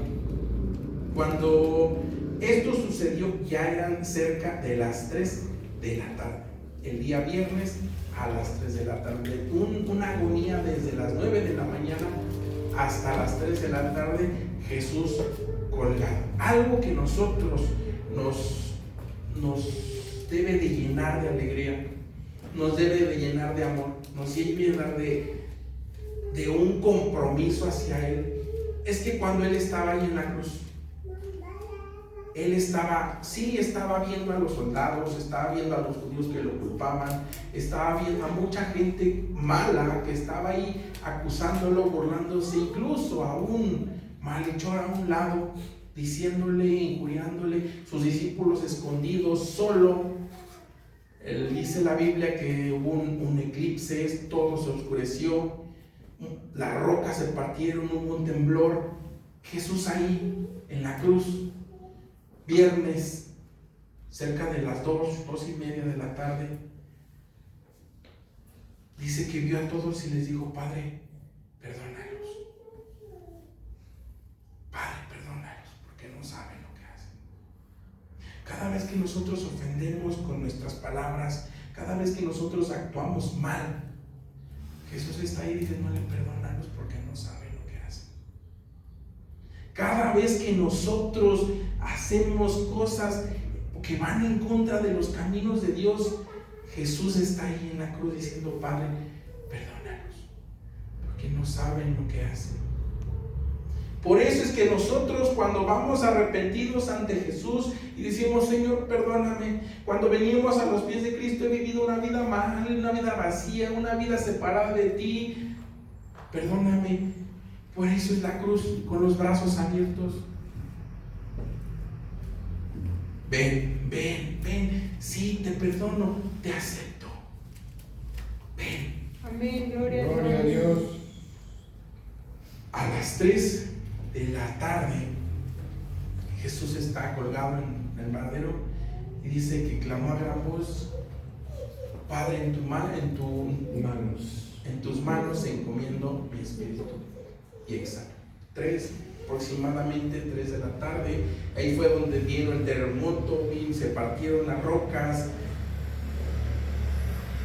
S1: Cuando esto sucedió, ya eran cerca de las 3 de la tarde, el día viernes a las 3 de la tarde, una agonía desde las 9 de la mañana hasta las 3 de la tarde, Jesús colgado. Algo que nosotros nos debe de llenar de alegría, nos debe de llenar de amor, nos debe de llenar de un compromiso hacia Él. Es que cuando Él estaba ahí en la cruz, Él estaba viendo a los soldados, estaba viendo a los judíos que lo culpaban, estaba viendo a mucha gente mala que estaba ahí acusándolo, burlándose, incluso a un malhechor a un lado, diciéndole, injuriándole, sus discípulos escondidos, solo. Dice la Biblia que hubo un eclipse, todo se oscureció, las rocas se partieron, hubo un temblor. Jesús ahí en la cruz, viernes, cerca de las 2:30 de la tarde, dice que vio a todos y les dijo: Padre, perdónalos. Padre, perdónalos, porque no saben lo que hacen. Cada vez que nosotros ofendemos con nuestras palabras, cada vez que nosotros actuamos mal, Jesús está ahí diciéndole: perdónalos porque no saben lo que hacen. Cada vez que nosotros hacemos cosas que van en contra de los caminos de Dios, Jesús está ahí en la cruz diciendo: Padre, perdónalos, porque no saben lo que hacen. Por eso es que nosotros, cuando vamos arrepentidos ante Jesús y decimos: Señor, perdóname, cuando venimos a los pies de Cristo, he vivido una vida mal, una vida vacía, una vida separada de ti, perdóname. Por eso es la cruz, con los brazos abiertos. Ven, sí, te perdono, te acepto. Ven.
S5: Amén, gloria
S2: Gloria a Dios.
S1: A las 3 de la tarde, Jesús está colgado en el madero y dice que clamó a gran voz: Padre, en tus manos encomiendo mi espíritu. Y exhaló. Aproximadamente 3 de la tarde, ahí fue donde vino el terremoto, se partieron las rocas,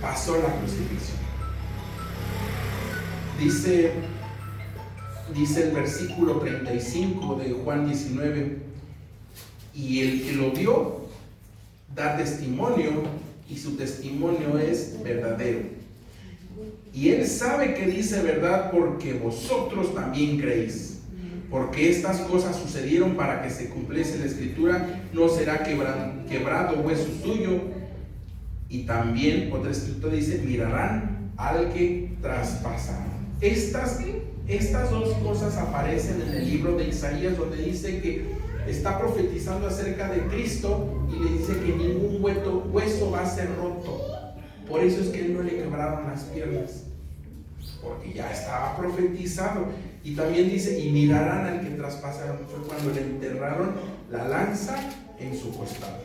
S1: pasó la crucifixión. Dice el versículo 35 de Juan 19: y el que lo vio da testimonio, y su testimonio es verdadero. Y él sabe que dice verdad, porque vosotros también creéis. Porque estas cosas sucedieron para que se cumpliese la escritura: no será quebrado hueso suyo. Y también otra escritura dice: mirarán al que traspasaron. Estas dos cosas aparecen en el libro de Isaías, donde dice que está profetizando acerca de Cristo y le dice que ningún hueso va a ser roto. Por eso es que él no le quebraron las piernas, porque ya estaba profetizado. Y también dice: y mirarán al que traspasaron. Fue cuando le enterraron la lanza en su costado.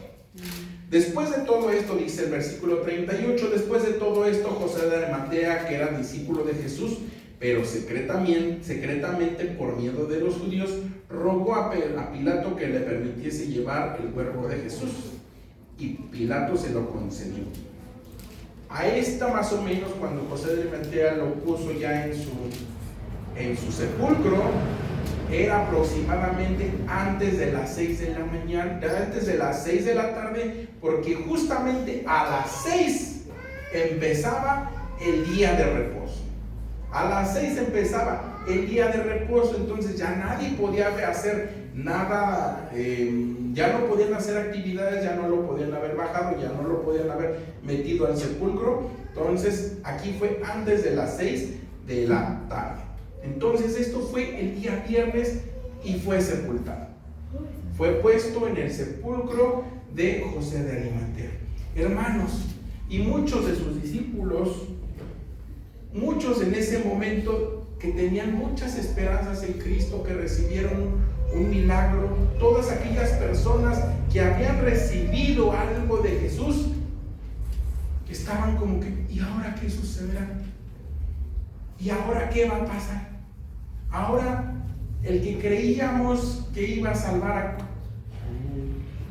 S1: Después de todo esto, dice el versículo 38, después de todo esto, José de Arimatea, que era discípulo de Jesús, pero secretamente por miedo de los judíos, rogó a Pilato que le permitiese llevar el cuerpo de Jesús, y Pilato se lo concedió. A esta, más o menos, cuando José de Arimatea lo puso ya en su sepulcro, era aproximadamente antes de las 6 de la mañana, antes de las 6 de la tarde, porque justamente a las 6 empezaba el día de reposo. A las 6 empezaba, el día de reposo, entonces ya nadie podía hacer nada, ya no podían hacer actividades, ya no lo podían haber bajado, ya no lo podían haber metido al sepulcro. Entonces aquí fue antes de las 6 de la tarde. Entonces esto fue el día viernes y fue sepultado. Fue puesto en el sepulcro de José de Arimatea. Hermanos, y muchos de sus discípulos, muchos en ese momento que tenían muchas esperanzas en Cristo, que recibieron un milagro, todas aquellas personas que habían recibido algo de Jesús, estaban como que, ¿y ahora qué sucederá? ¿Y ahora qué va a pasar? Ahora el que creíamos que iba a salvar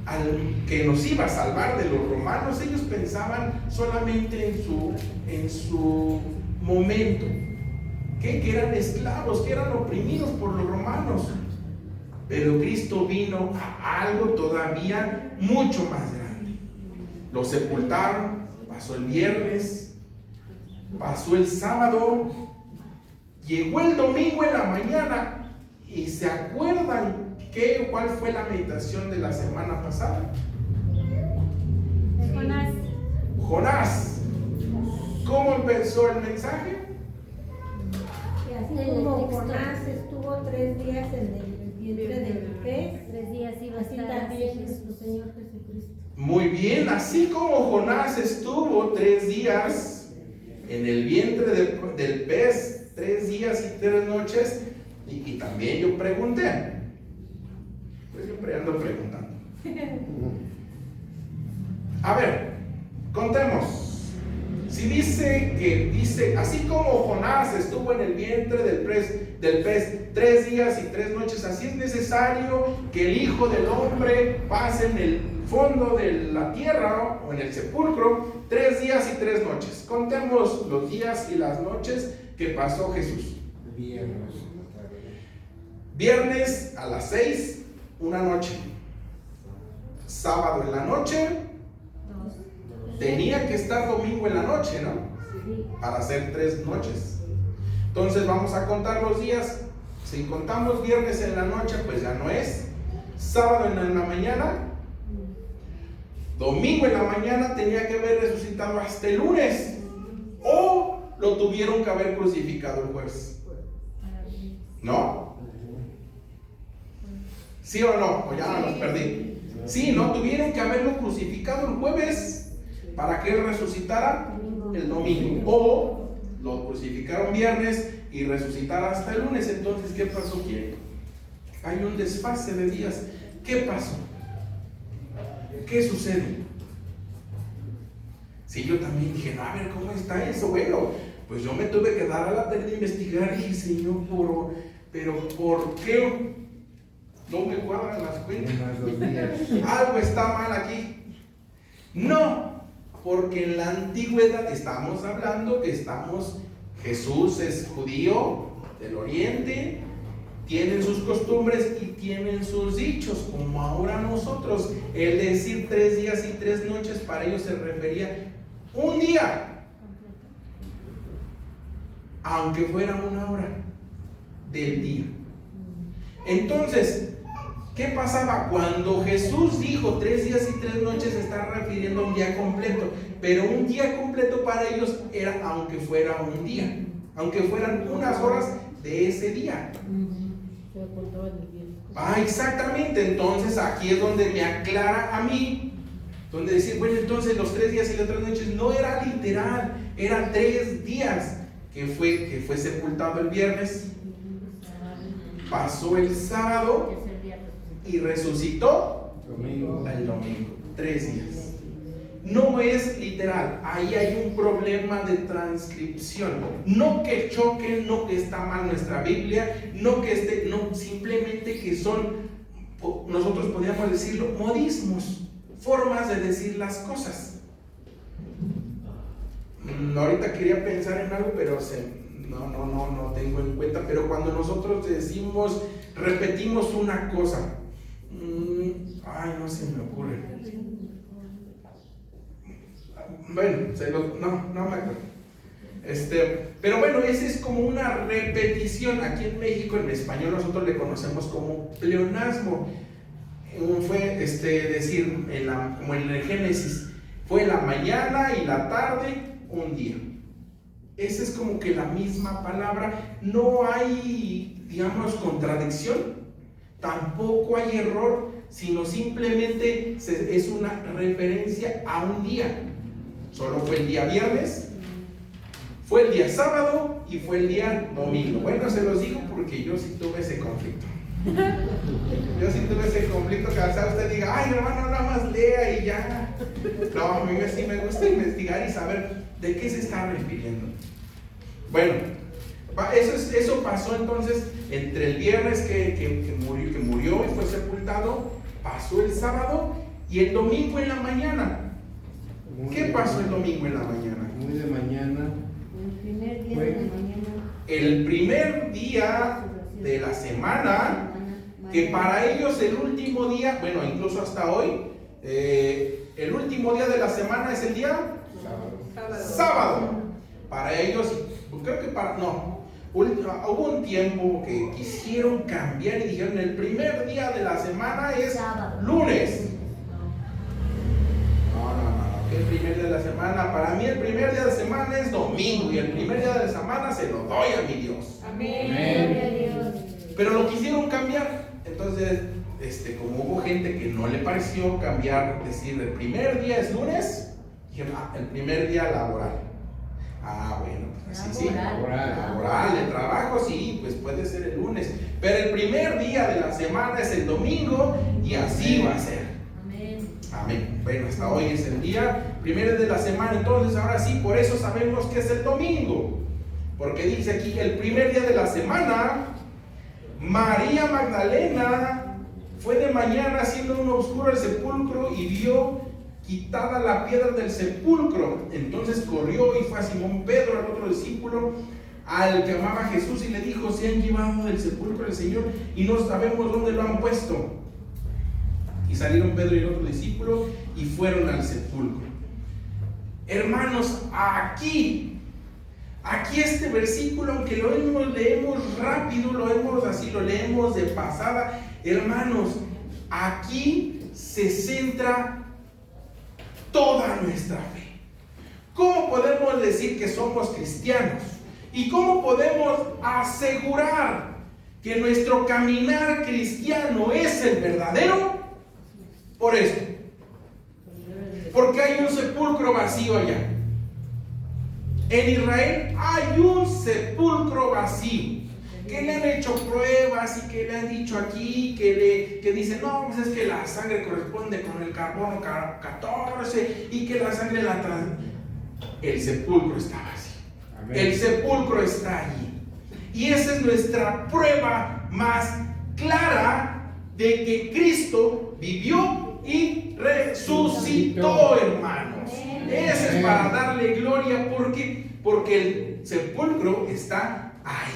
S1: al que nos iba a salvar de los romanos, ellos pensaban solamente en su momento, que eran esclavos, que eran oprimidos por los romanos. Pero Cristo vino a algo todavía mucho más grande. Lo sepultaron, pasó el viernes, pasó el sábado, llegó el domingo en la mañana. ¿Y se acuerdan cuál fue la meditación de la semana pasada? Jonás. ¿Cómo empezó el mensaje?
S5: Y así como Jonás estuvo 3 días en el vientre del pez,
S3: 3 días iba a
S5: así
S3: estar
S5: también
S3: así.
S5: nuestro Señor Jesucristo.
S1: Muy bien, así como Jonás estuvo 3 días en el vientre del pez, 3 días y 3 noches, y también yo pregunté, pues siempre ando preguntando. A ver, contemos. Si dice, así como Jonás estuvo en el vientre del pez 3 días y 3 noches, así es necesario que el Hijo del Hombre pase en el fondo de la tierra, ¿no? O en el sepulcro 3 días y 3 noches. Contemos los días y las noches que pasó Jesús. Viernes a las 6, una noche. Sábado en la noche. Tenía que estar domingo en la noche, ¿no? Para hacer 3 noches. Entonces vamos a contar los días. Si contamos viernes en la noche, pues ya no es. Sábado en la mañana. Domingo en la mañana tenía que haber resucitado hasta el lunes. O lo tuvieron que haber crucificado el jueves. ¿No? ¿Sí o no? O ya nos perdí. Sí, no, tuvieron que haberlo crucificado el jueves para que él resucitara el domingo. O lo crucificaron viernes y resucitara hasta el lunes. Entonces, ¿qué pasó? Hay un desfase de días. ¿Qué pasó? ¿Qué sucede? Sí, yo también dije, a ver, ¿cómo está eso? Bueno, pues yo me tuve que dar a la tarea de investigar y dije, Señor, pero ¿por qué no me cuadran las cuentas? Algo está mal aquí. No, porque en la antigüedad estamos hablando que Jesús es judío del oriente, tienen sus costumbres y tienen sus dichos, como ahora nosotros. El decir 3 días y 3 noches para ellos se refería un día, aunque fuera 1 hora del día. Entonces, ¿qué pasaba? Cuando Jesús dijo 3 días y 3 noches, se está refiriendo a un día completo, pero un día completo para ellos era aunque fuera un día, aunque fueran unas horas de ese día. Exactamente. Entonces aquí es donde me aclara a mí, donde decir, bueno, entonces los 3 días y las 3 noches no era literal, eran 3 días que fue sepultado el viernes, pasó el sábado y resucitó el domingo. 3 días. No es literal, ahí hay un problema de transcripción. No que choque, no que está mal nuestra Biblia, no, simplemente que son, nosotros podríamos decirlo, modismos, formas de decir las cosas. Ahorita quería pensar en algo, pero no tengo en cuenta. Pero cuando nosotros repetimos una cosa, no se me ocurre. Bueno, no me acuerdo. Pero bueno, esa es como una repetición. Aquí en México, en español, nosotros le conocemos como pleonasmo. Fue decir, como en el Génesis, fue la mañana y la tarde, un día. Esa es como que la misma palabra. No hay, digamos, contradicción, tampoco hay error, sino simplemente es una referencia a un día. Solo fue el día viernes, fue el día sábado y fue el día domingo. Bueno, se los digo porque yo sí tuve ese conflicto. Yo sí tuve ese conflicto que al usted diga, ay hermano, nada más lea y ya. No, a mí sí me gusta investigar y saber de qué se está refiriendo. Bueno, eso pasó entonces entre el viernes que murió y fue sepultado, pasó el sábado y el domingo en la mañana. ¿Qué pasó el domingo en la mañana?
S2: Muy de mañana.
S5: El primer día de la mañana.
S1: El primer día de la semana, que para ellos el último día, bueno, incluso hasta hoy, el último día de la semana es el día sábado. Para ellos, creo que hubo un tiempo que quisieron cambiar y dijeron el primer día de la semana es lunes. No, el primer día de la semana, para mí el primer día de la semana es domingo y el primer día de la semana se lo doy a mi Dios.
S3: Amén.
S1: Pero lo quisieron cambiar. Entonces, como hubo gente que no le pareció cambiar, decir el primer día es lunes, dijeron, el primer día laboral. Bueno, pues sí, laboral, de trabajo, sí, pues puede ser el lunes. Pero el primer día de la semana es el domingo y así va a ser. Amén. Bueno, hasta hoy es el día primero de la semana, entonces ahora sí, por eso sabemos que es el domingo. Porque dice aquí, el primer día de la semana, María Magdalena fue de mañana siendo un oscuro el sepulcro y vio quitada la piedra del sepulcro. Entonces corrió y fue a Simón Pedro, al otro discípulo, al que amaba a Jesús, y le dijo, se han llevado del sepulcro del Señor y no sabemos dónde lo han puesto. Y salieron Pedro y el otro discípulo y fueron al sepulcro. Hermanos, aquí este versículo, aunque leemos rápido, lo leemos de pasada, hermanos, aquí se centra toda nuestra fe. ¿Cómo podemos decir que somos cristianos? ¿Y cómo podemos asegurar que nuestro caminar cristiano es el verdadero? Por esto. Porque hay un sepulcro vacío allá. En Israel hay un sepulcro vacío. Que le han hecho pruebas y que le han dicho aquí, que dicen, no, pues es que la sangre corresponde con el carbono 14 y que la sangre el sepulcro está vacío. Amén. El sepulcro está allí. Y esa es nuestra prueba más clara de que Cristo vivió y resucitó, hermanos. Ese es para darle gloria, porque el sepulcro está ahí.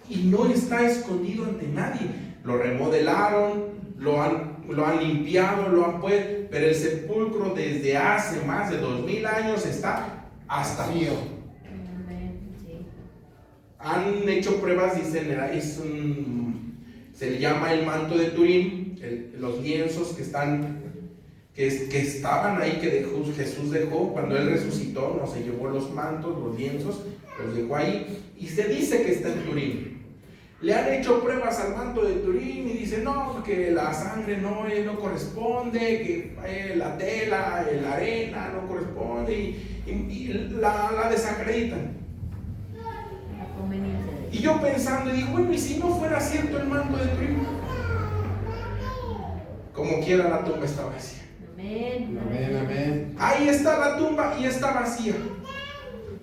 S1: Y no está escondido ante nadie. Lo remodelaron, lo han limpiado, lo han puesto, pero el sepulcro desde hace más de 2000 años está hasta arriba. Han hecho pruebas, dicen, se le llama el manto de Turín, los lienzos que estaban ahí, que Jesús dejó cuando Él resucitó, no se llevó los mantos, los lienzos, los dejó ahí, y se dice que está en Turín. Le han hecho pruebas al manto de Turín y dicen, no, que la sangre no corresponde, que la tela, la arena no corresponde, y la desacreditan. Y yo pensando, digo, bueno, ¿y si no fuera cierto el manto de Turín? Como quiera, la tumba está vacía.
S3: Amén.
S2: Amén, amén.
S1: Ahí está la tumba y está vacía.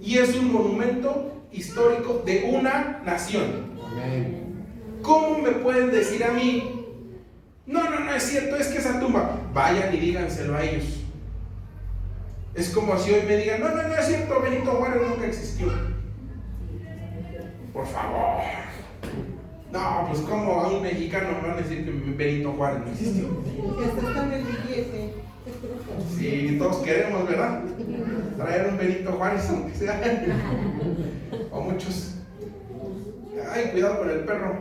S1: Y es un monumento histórico de una nación.
S2: Amén.
S1: ¿Cómo me pueden decir a mí? No es cierto, es que esa tumba. Vayan y díganselo a ellos. Es como si hoy me digan, no es cierto, Benito Juárez nunca existió. Por favor. No, pues como a un mexicano me van a decir que Benito Juárez no existió.
S4: Que hasta está en el billete.
S1: Si todos queremos, ¿verdad? Traer un Benito Juárez, aunque sea. O muchos. Ay, cuidado con el perro.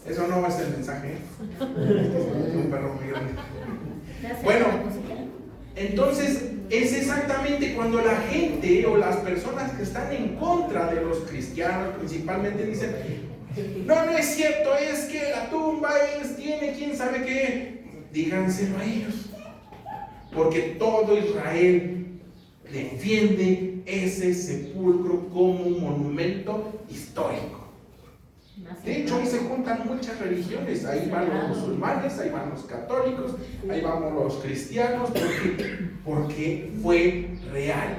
S1: Eso no es el mensaje. Es un perro muy grande. Bueno, entonces es exactamente cuando la gente o las personas que están en contra de los cristianos principalmente dicen: no, no es cierto, es que la tumba tiene quién sabe qué. Díganselo a ellos, porque todo Israel defiende ese sepulcro como un monumento histórico. De hecho, ahí se juntan muchas religiones. Ahí van los musulmanes, ahí van los católicos, ahí vamos los cristianos, porque fue real.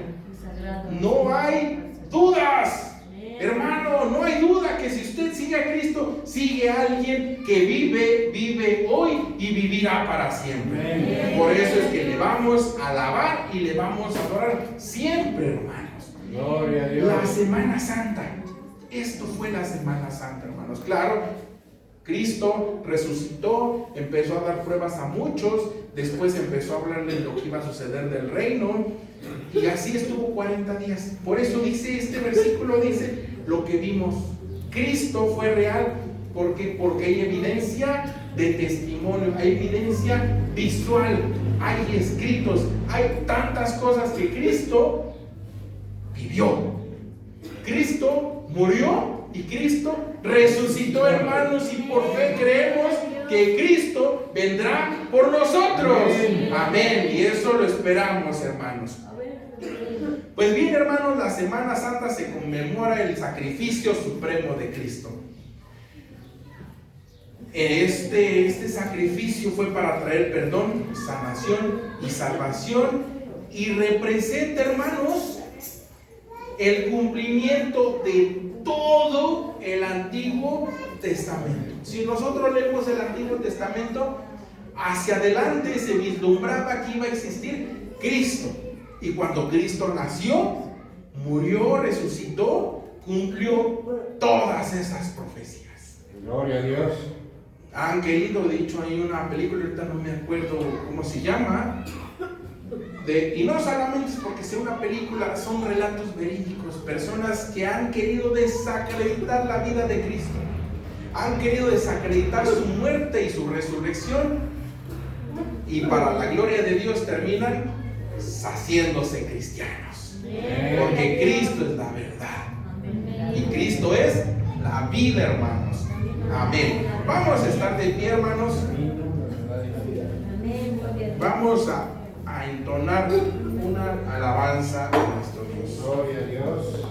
S1: No hay dudas, hermano, no hay duda que si usted sigue a Cristo, sigue a alguien que vive hoy y vivirá para siempre. Por eso es que le vamos a alabar y le vamos a adorar siempre, hermanos.
S2: Gloria a Dios.
S1: La Semana Santa. Esto fue la Semana Santa, hermanos. Claro, Cristo resucitó, empezó a dar pruebas a muchos, después empezó a hablarle de lo que iba a suceder del reino, y así estuvo 40 días. Por eso dice este versículo, dice lo que vimos. Cristo fue real, porque hay evidencia de testimonio, hay evidencia visual, hay escritos, hay tantas cosas que Cristo vivió. Cristo murió y Cristo resucitó, hermanos, y por fe creemos que Cristo vendrá por nosotros. Amén. Y eso lo esperamos, hermanos. Pues bien, hermanos, la Semana Santa se conmemora el sacrificio supremo de Cristo. Este sacrificio fue para traer perdón, sanación y salvación, y representa, hermanos, el cumplimiento de todo el Antiguo Testamento. Si nosotros leemos el Antiguo Testamento, hacia adelante se vislumbraba que iba a existir Cristo. Y cuando Cristo nació, murió, resucitó, cumplió todas esas profecías.
S2: Gloria a Dios.
S1: Han querido, de hecho, hay una película, ahorita no me acuerdo cómo se llama, y no solamente es porque sea una película, son relatos verídicos, personas que han querido desacreditar la vida de Cristo, han querido desacreditar su muerte y su resurrección, y para la gloria de Dios terminan haciéndose cristianos, porque Cristo es la verdad y Cristo es la vida, hermanos. Amén. Vamos a estar de pie, hermanos. Vamos a entonar una alabanza a nuestro Dios.
S2: Gloria a Dios.